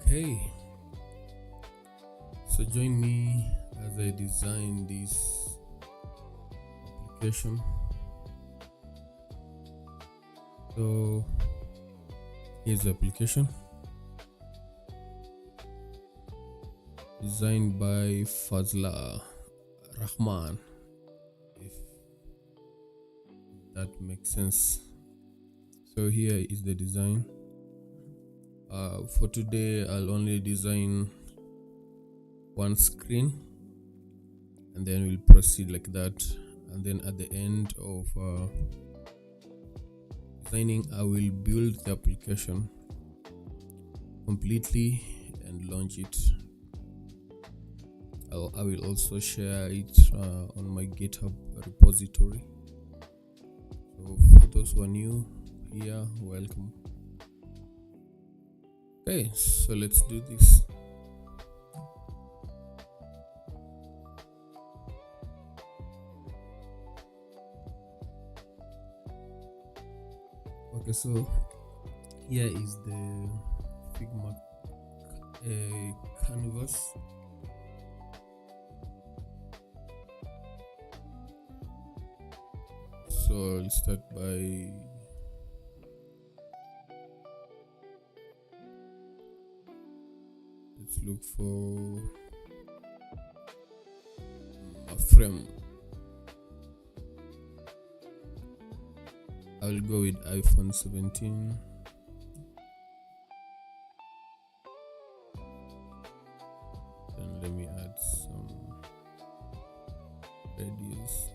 Hey, so join me as I design this application. So here's the application designed by Fazla Rahman, if that makes sense. So here is the design. For today, I'll only design one screen, and then we'll proceed like that. And then at the end of designing, I will build the application completely and launch it. I will also share it on my GitHub repository. So for those who are new here, welcome. Okay, so let's do this. Okay, so here is the Figma canvas. So I'll start by let's look for a frame. I'll go with iPhone 17. Then let me add some radius.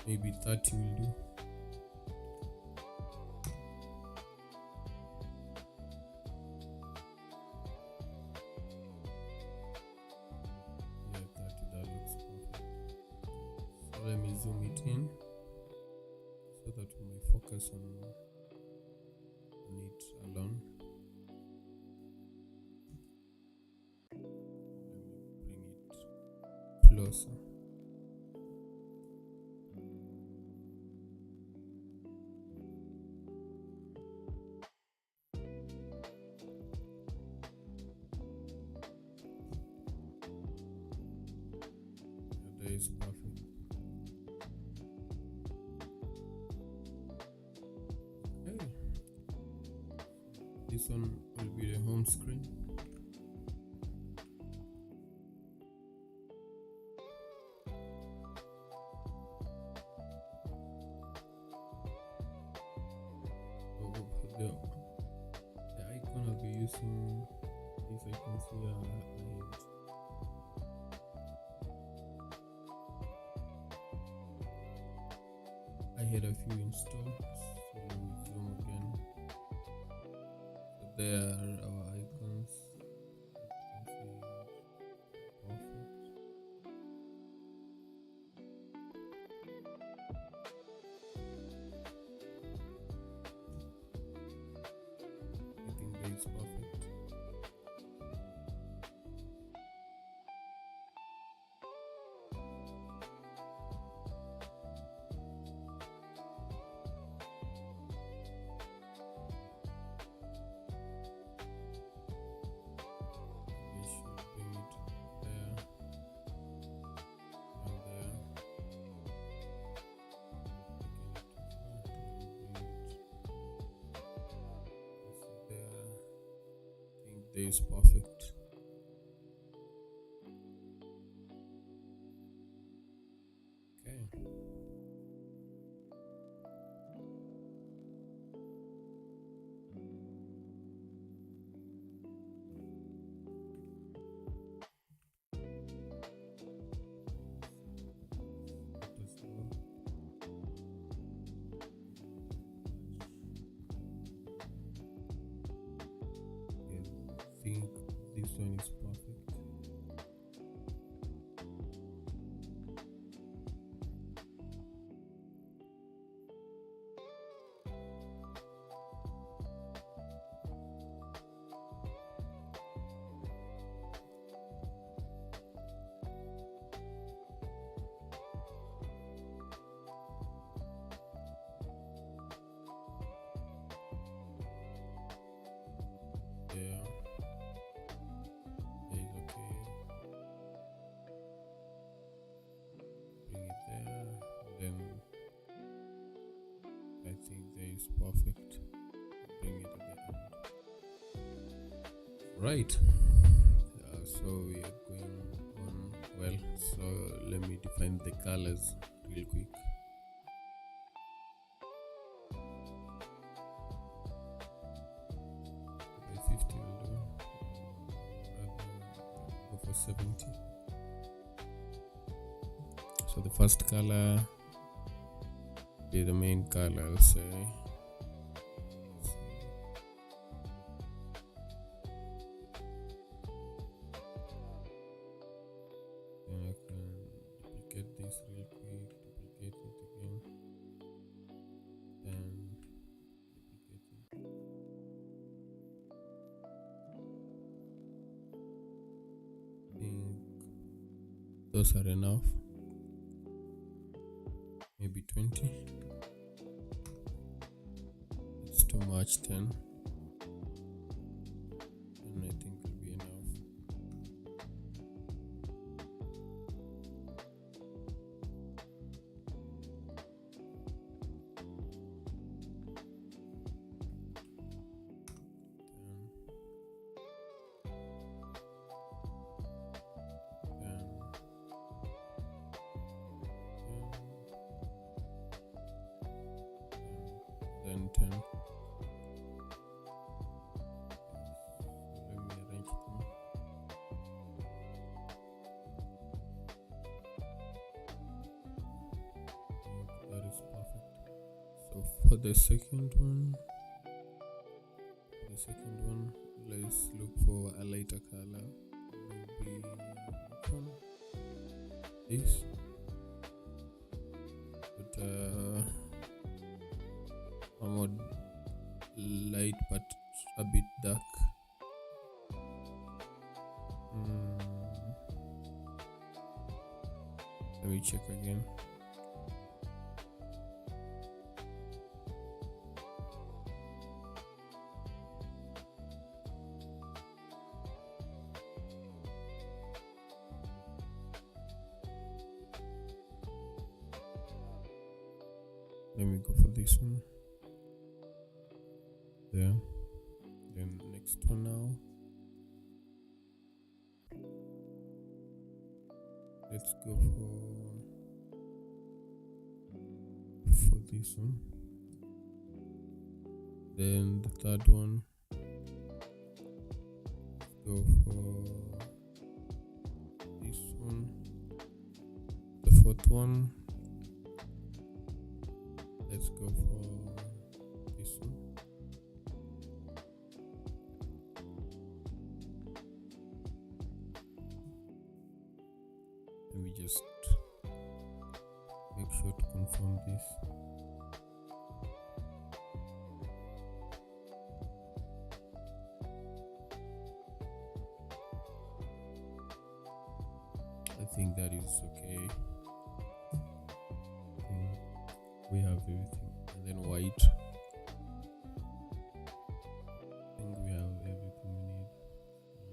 Maybe 30 will do. Yeah, 30, that looks perfect. So let me zoom it in so that we may focus on it alone. Let me bring it closer. That is perfect. Okay. This one will be the home screen. The icon I'll be using, these icons here, I had a few installed, so let me zoom again. So there are our icons. Perfect. I think that is perfect. We should bring it there and there. There. I think that is perfect. Okay. Let us go. Okay, I think this one is perfect. Yeah. Right. So we are going on. Well, so let me define the colors real quick. By 50 will do. Go for 70. So the first color be the main color, I'll say. Then I can duplicate this real quick, duplicate it again, then duplicate it. I think those are enough. Maybe 20. It's too much, 10. And I think will be enough. Then 10. So let me arrange them. That is perfect. So for the second one, let's look for a lighter color. Maybe which one? This. But a more light but a bit dark. Let me check again. Let me go for this one. There. Then next one now. Let's go for this one. Then the third one. Let's go for this one. The fourth one. Let's go for this one. Let me just make sure to confirm this. I think that is okay. We have everything. And then white. I think we have everything we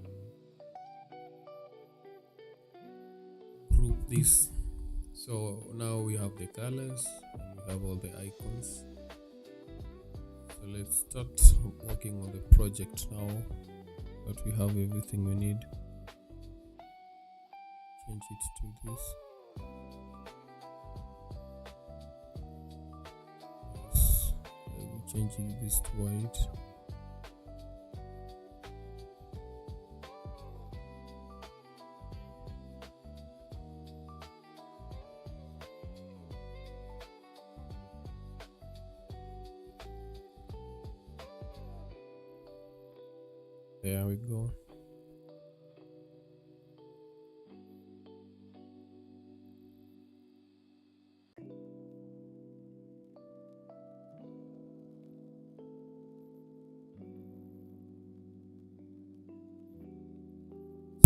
need. Group this. So now we have the colors and we have all the icons. So let's start working on the project now that we have everything we need. Change it to this. Changing this to white. There we go.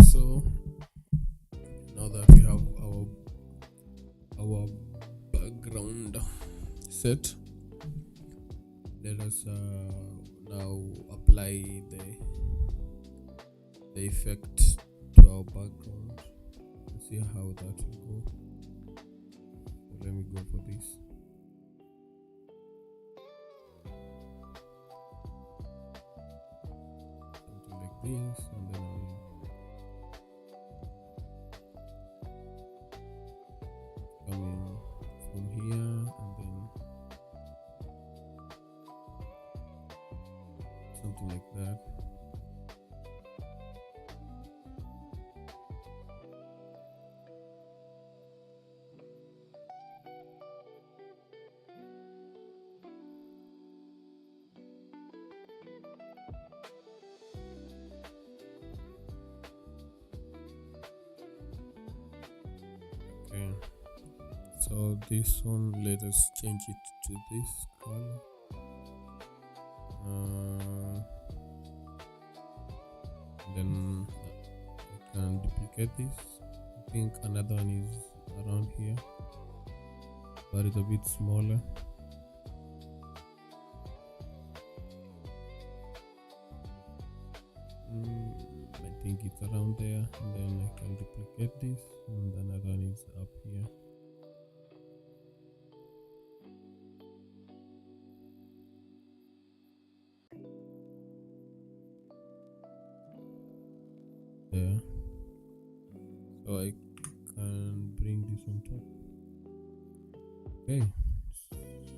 So now that we have our background set, let us now apply the effect to our background and see how that will go. So let me go for this. Something like this, and then I'll come in from here, and then something like that. Okay, so this one, let us change it to this color. Then I can duplicate this. I think another one is around here, but it's a bit smaller. I think it's around there, and then I can duplicate this, and another one is up here. There, so I can bring this on top. Okay,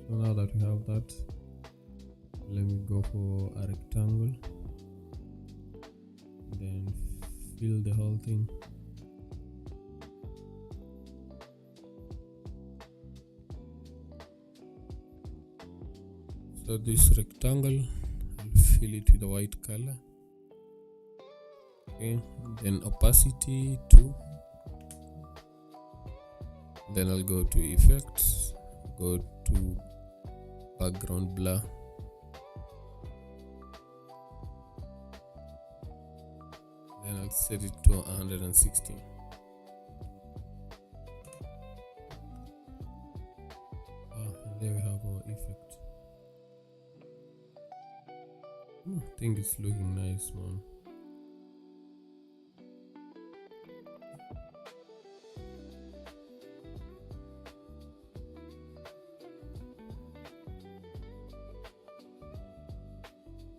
so now that we have that, let me go for a rectangle, then fill the whole thing. So this rectangle, I'll fill it with a white color. Okay, then opacity 2. Then I'll go to effects, go to background blur. Then I'll set it to 160. And there we have our effect. I think it's looking nice, man.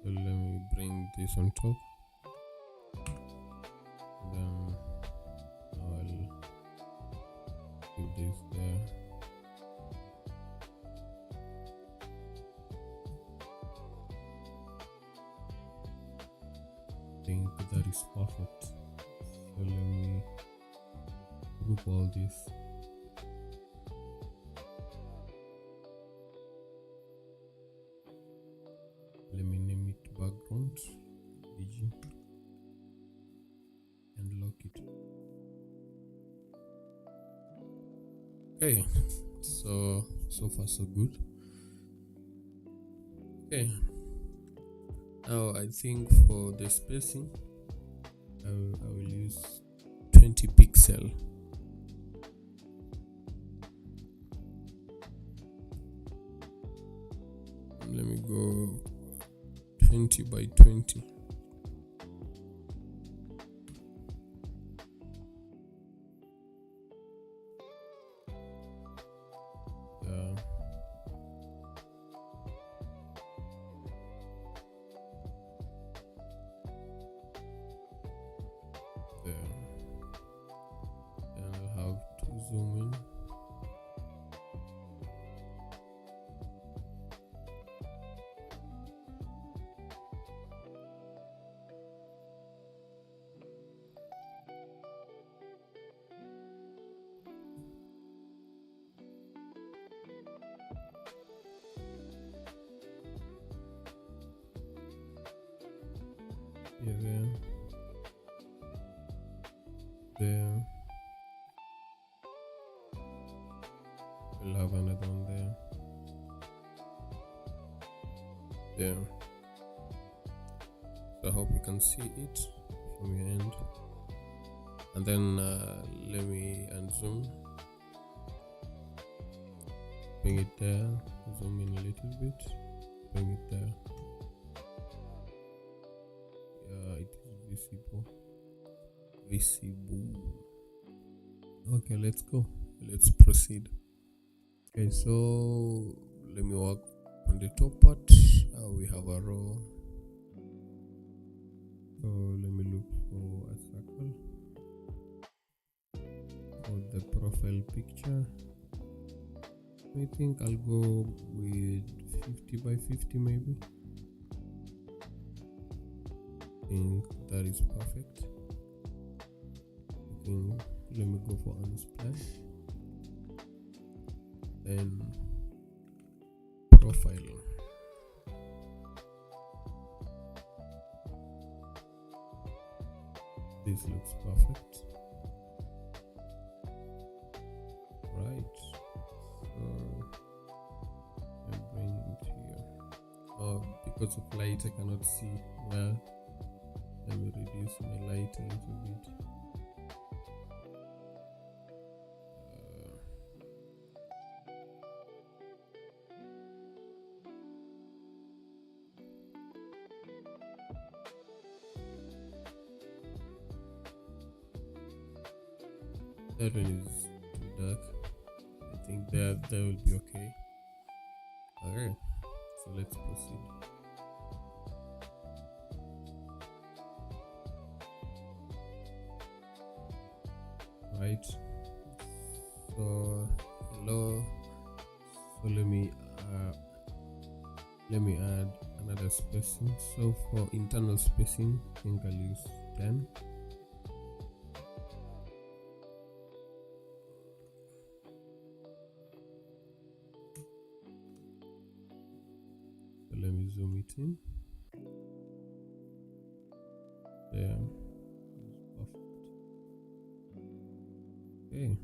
So let me bring this on top. Then I'll keep this there. I think that is perfect. So let me group all this. Let me name it background BG and lock it. Okay, so far so good. Okay, now I think for the spacing I will use 20 pixel. Let me go 20 by 20. There. Then I'll have to zoom in. Yeah, there. We'll have another one there. There. So I hope you can see it from your end. And then let me unzoom. Bring it there. Zoom in a little bit. Bring it there. Yeah, it is visible. Okay, let's go. Let's proceed. Okay, so let me work on the top part. We have a row. So let for a circle. For the profile picture, I think I'll go with 50 by 50 maybe. I think that is perfect. I think let me go for unsplash. Then profile. This looks perfect. Right. So I'm bringing it here. Because of light, I cannot see well. Let me reduce my light a little bit. That one is too dark. I think that will be okay. Okay, so let's proceed. Right. So hello. So let me add another spacing. So for internal spacing, I think I'll use 10. Let me zoom it in. There. Perfect. Okay.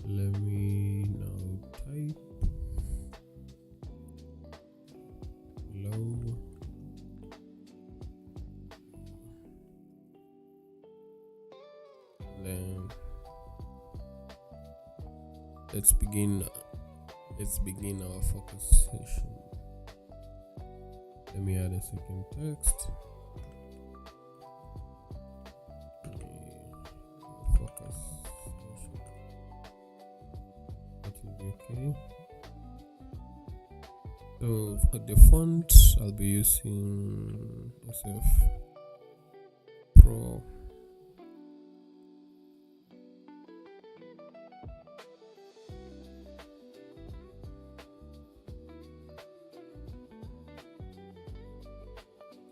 Let me now type low. Then let's begin our focus session. Let me add a second text. Focus session. That will be okay. So for the font, I'll be using SF Pro.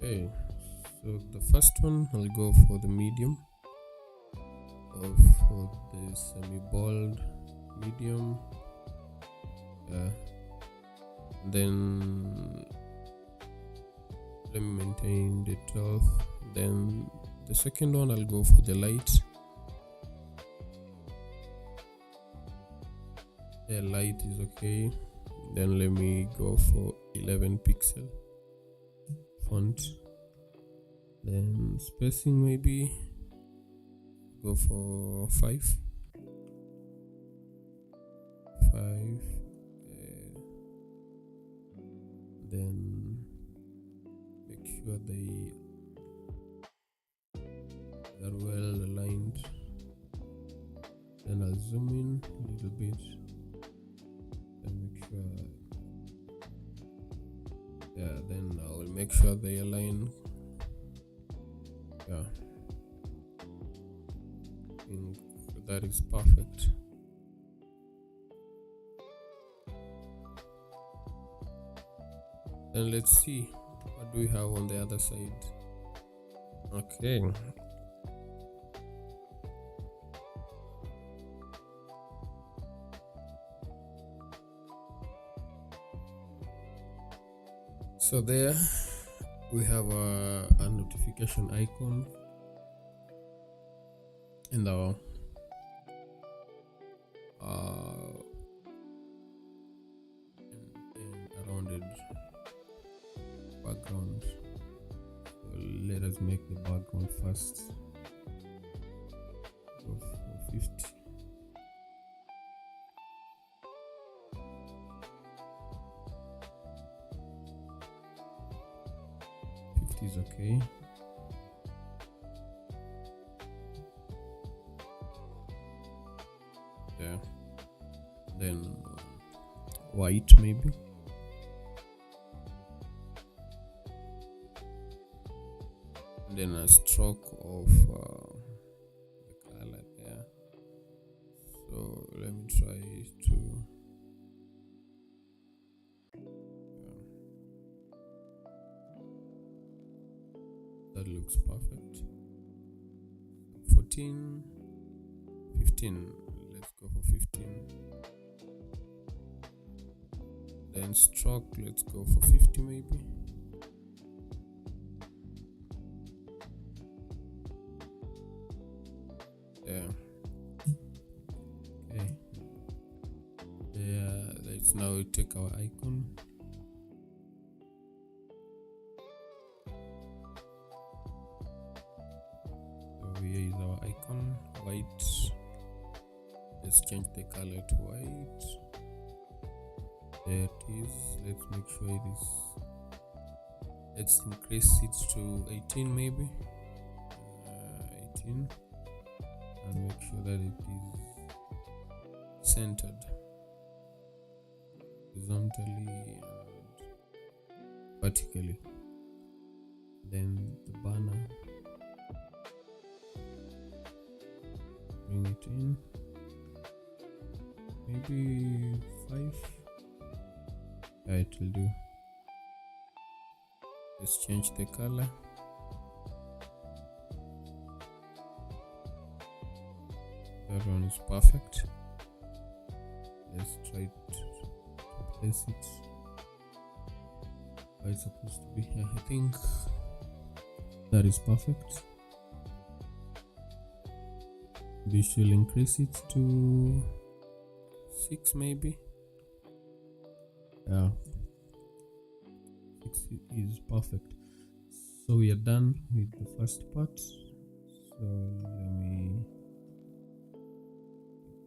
Okay, so the first one I'll go for the medium, for the semi-bold medium. Then let me maintain the 12. Then the second one I'll go for the light. The light is okay. Then let me go for 11 pixel font. Then spacing, maybe go for 5. Then make sure they are well aligned. Then I'll zoom in a little bit and make sure, then I will make sure they align. I think that is perfect. Then let's see what do we have on the other side. Okay. So there we have a notification icon in the rounded background. So let us make the background first. Go for 50. Is okay. Yeah. Then white maybe. And then a stroke of the color there. So let me try to that looks perfect. 14, 15. Let's go for 15. Then stroke, let's go for 50 maybe. Yeah. Okay. Yeah, let's now take our icon. So here is our icon, white. Let's change the color to white. There it is. Let's make sure it is. Let's increase it to 18 maybe. 18. And make sure that it is centered horizontally and vertically. Then the banner, bring it in, maybe 5. Yeah, it will do. Let's change the color. That one is perfect. Let's try to place it where it's supposed to be. I think that is perfect. We should increase it to 6 maybe. Yeah, 6 is perfect. So we are done with the first part. So let me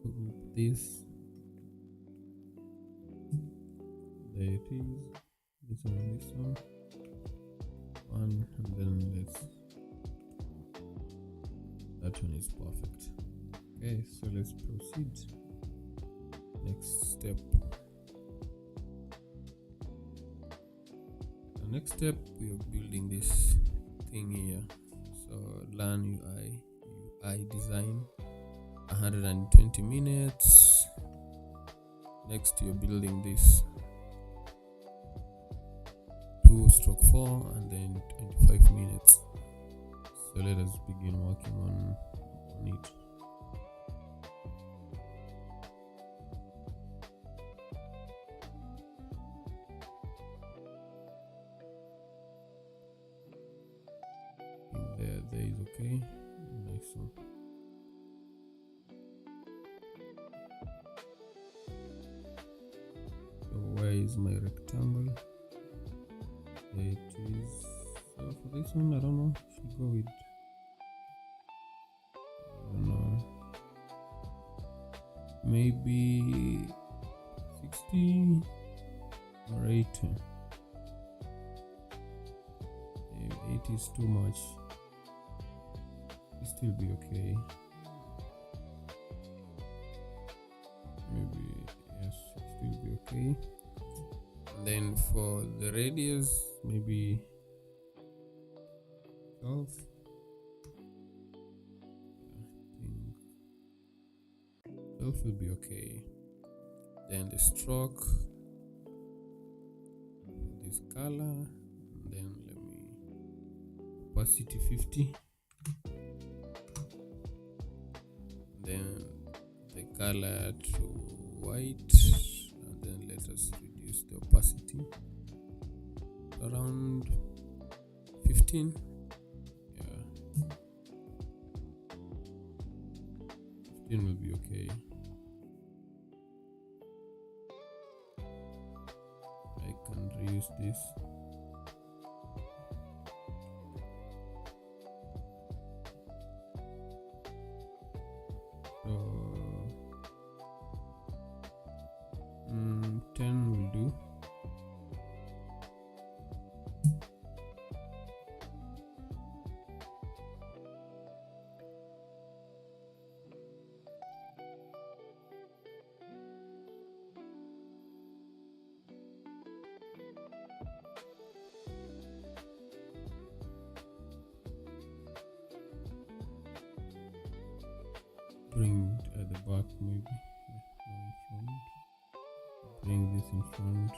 group this. There it is. This one, and then let's. That one is perfect. Okay, so let's proceed. Next step. The next step, we are building this thing here. So learn UI design, 120 minutes. Next, you're building this 2/4 and then 25 minutes. So let us begin working on it. There is okay. Nice one. So where is my rectangle? There it is. So for this one, I don't know. Should go with, I don't know, maybe 60 or 80. 80 is too much. It still be okay. Maybe yes, it still be okay. And then for the radius, maybe 12. I think 12 will be okay. Then the stroke, this color, and then let me opacity 50. Then the color to white, and then let us reduce the opacity around 15. Yeah, 15 will be okay. I can reuse this. So 10 will do. bring it at the back, maybe. Now in front. Bring this in front.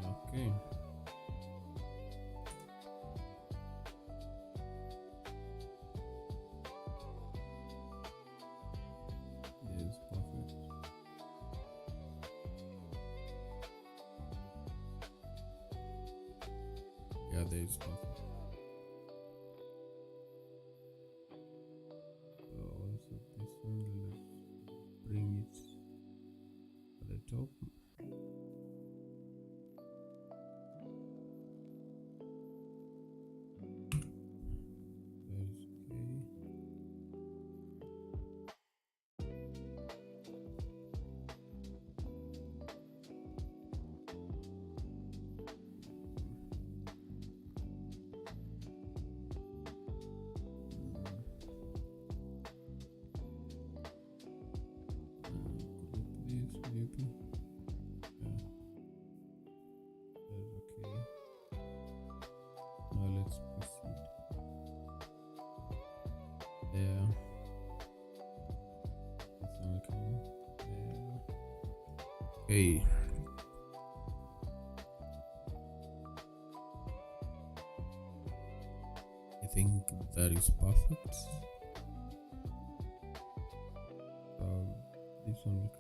Okay. Yes, perfect. Yeah, there is perfect. So also this one, let's bring it at the top. Okay. I think that is perfect. This one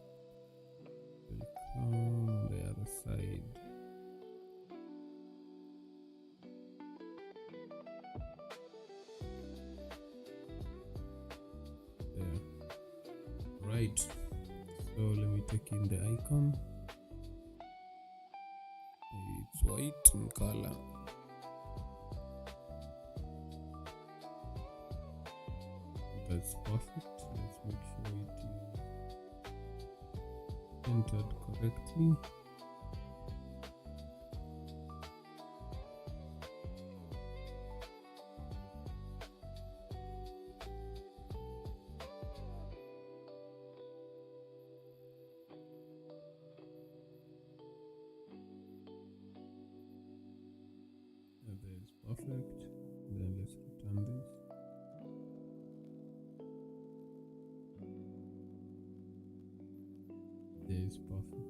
will come on the other side. There. Right. So let me take in the icon. It's white in color. That's perfect. Let's make sure it is entered correctly. That is perfect. Then let's return this. That is perfect.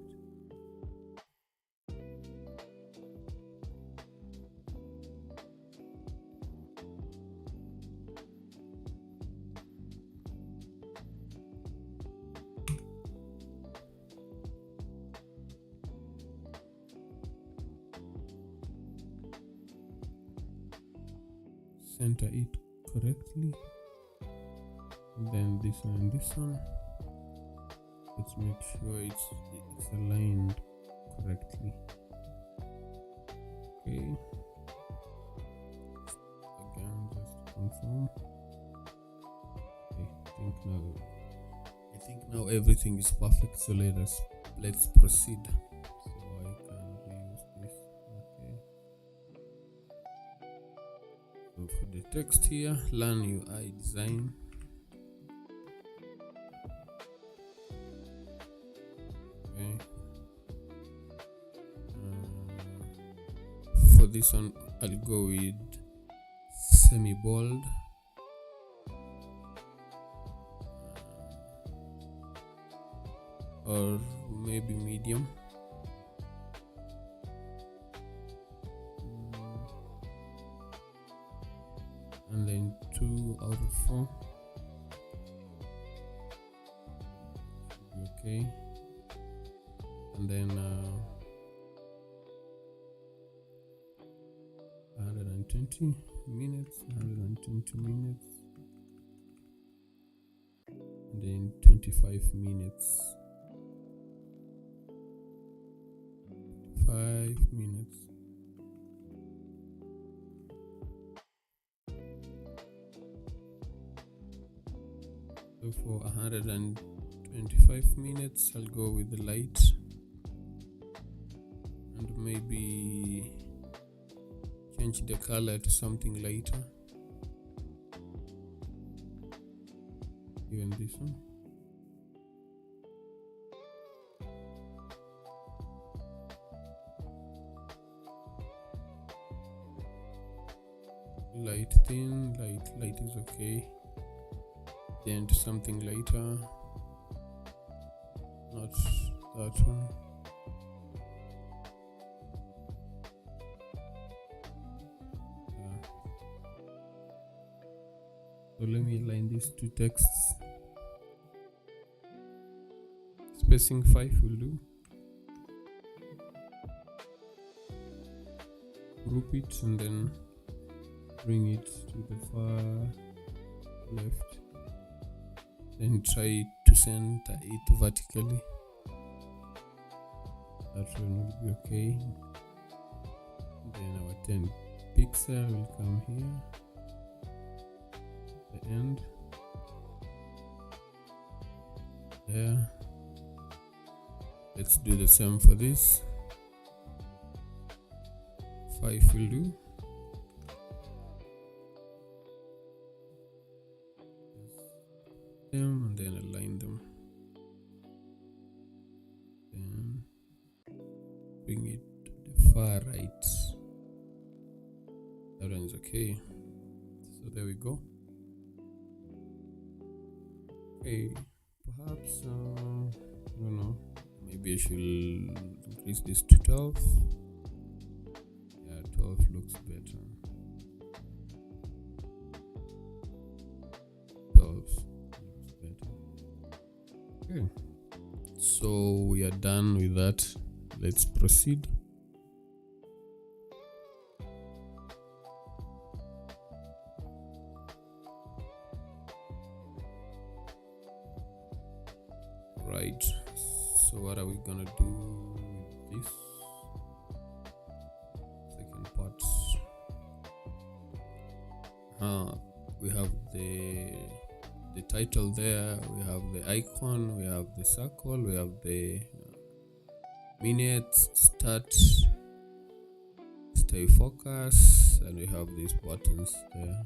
Center it correctly, and then this one and this one. Let's make sure it's aligned correctly. Okay. Again, just to confirm. Okay, I think now everything is perfect. So let's proceed. So I can reuse this. Okay. So for the text here, learn UI design. Okay. For this one, I'll go with semi-bold. Or maybe medium. And then 2 out of 4. Should be okay. And then 120 minutes, and then 25 minutes. 5 minutes. So for 125 minutes, I'll go with the light, and maybe change the color to something lighter. Even this one. Light thin, light is okay. then to something later, not that one. So let me align these two texts. Spacing 5 will do. Group it and then bring it to the far left. Then try to center it vertically. That one will be okay. Then our 10 pixel will come here. The end. There. Let's do the same for this. 5 will do. Them and then align them. Then bring it to the far right. That one's okay. So there we go. Okay, perhaps I don't know. Maybe I should increase this to 12. Yeah, 12 looks better. 12 looks better. Okay. So we are done with that. Let's proceed. Right. So what are we gonna do with this second part? We have the title there, we have the icon, we have the circle, we have the minutes, start, stay focus, and we have these buttons there.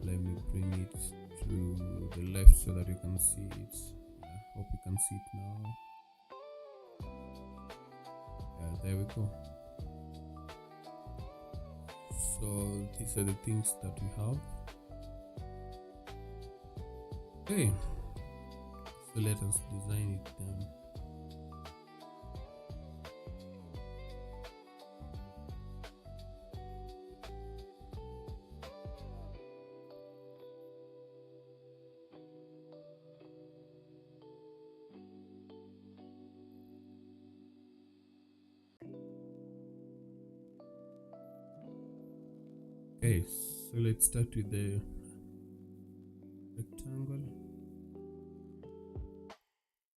Let me bring it to the left so that you can see it. I hope you can see it now. Yeah, there we go. So these are the things that we have. Okay, so let us design it then. Okay, so let's start with the rectangle.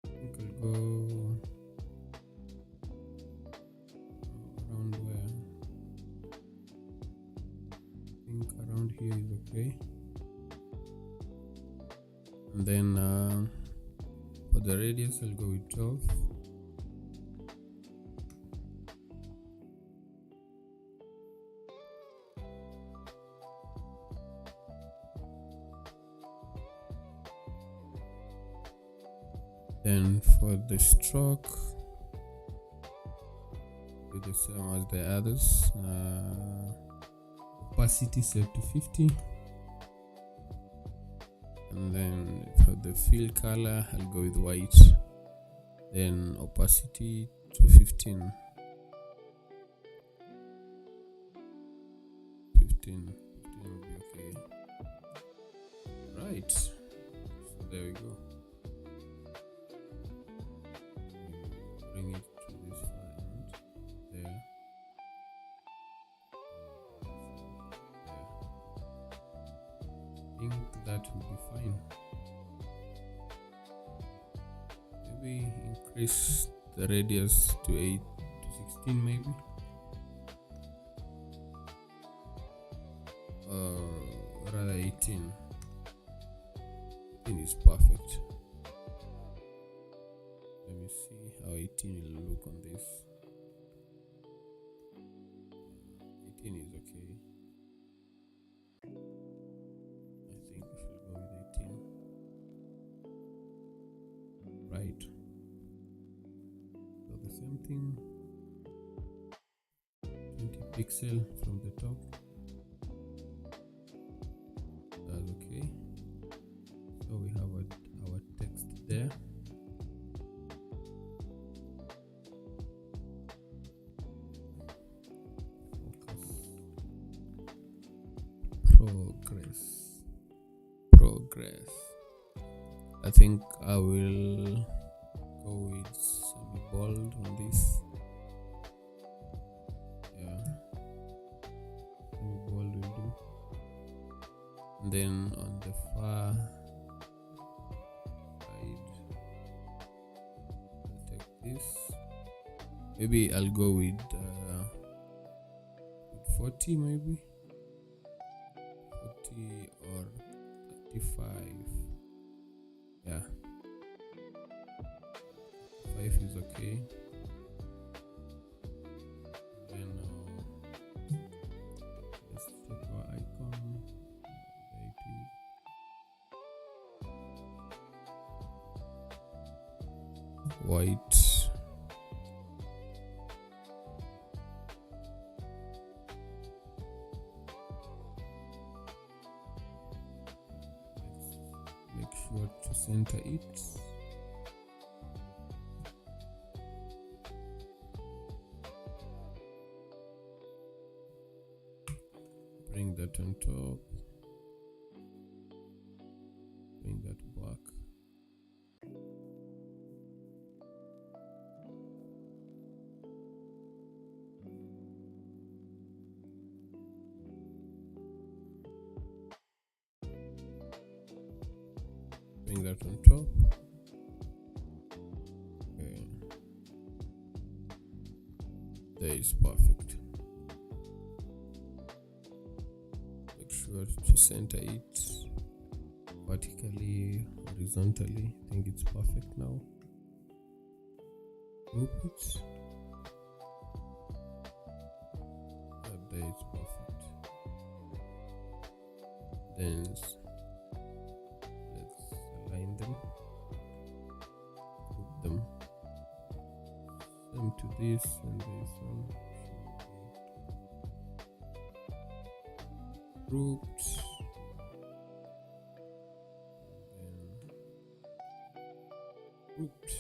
I think I'll go around where? I think around here is okay. And then for the radius, I'll go with 12. Then for the stroke, do the same as the others. Opacity set to 50. And then for the fill color, I'll go with white. Then opacity to 15. 15 will be okay. Right. So there we go. Bring it to this far end. There. I think that will be fine. Maybe increase the radius to 8 to 16 maybe. Rather 18. 18 is perfect. Let me see how 18 will look on this. 18 is okay. I think we should go with 18. Right. So the same thing. 20 pixel from the top. progress. I think I will go with semi-bold on this. Yeah, semi-bold will do. And then on the far side, I'll take this. Maybe I'll go with 40, maybe 40 or 35. Yeah, 5 is okay. Then let's take our icon, white. Make sure to center it. Bring that on top. Bring that back. Bring that on top. Okay. There is perfect. Make sure to center it vertically, horizontally. I think it's perfect now. Group it. There is perfect. Then let's align them, group them. Same to this and this one. Grouped. Then grouped.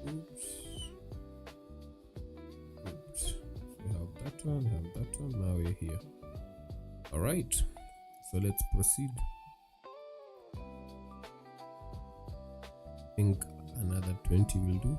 Oops. Oops. We have that one, now we're here. Alright, so let's proceed. I think another 20 will do.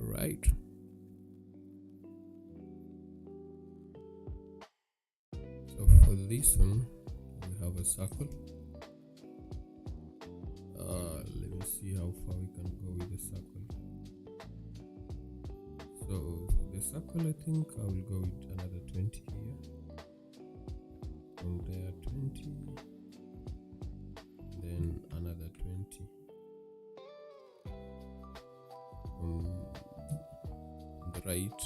Right. So for this one, we have a circle. Let me see how far we can go with the circle. So for the circle, I think I will go with another 20 here. From there 20, then another 20. On the right,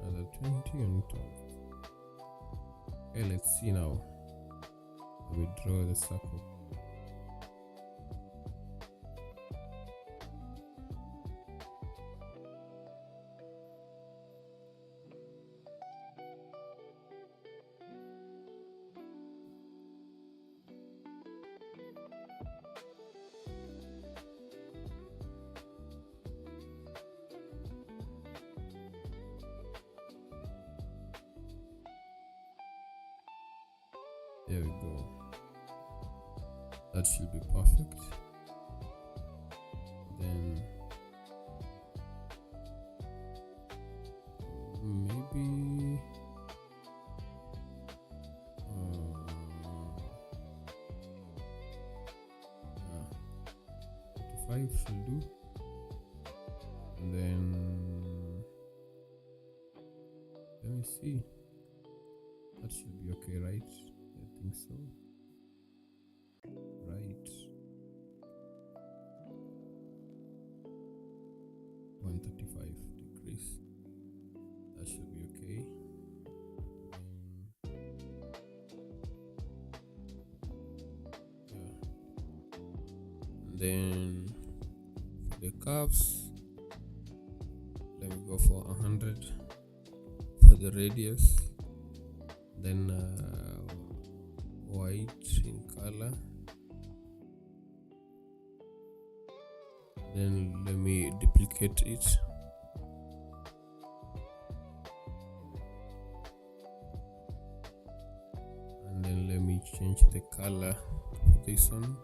another 20 on top. Okay, let's see now. We draw the circle. There we go. That should be perfect. Then maybe 5 should do. And then let me see. That should be okay, right? I think so. right, 135 degrees. That should be okay. Then for the curves, let me go for 100 for the radius, then white in color, then let me duplicate it, and then let me change the color for this one.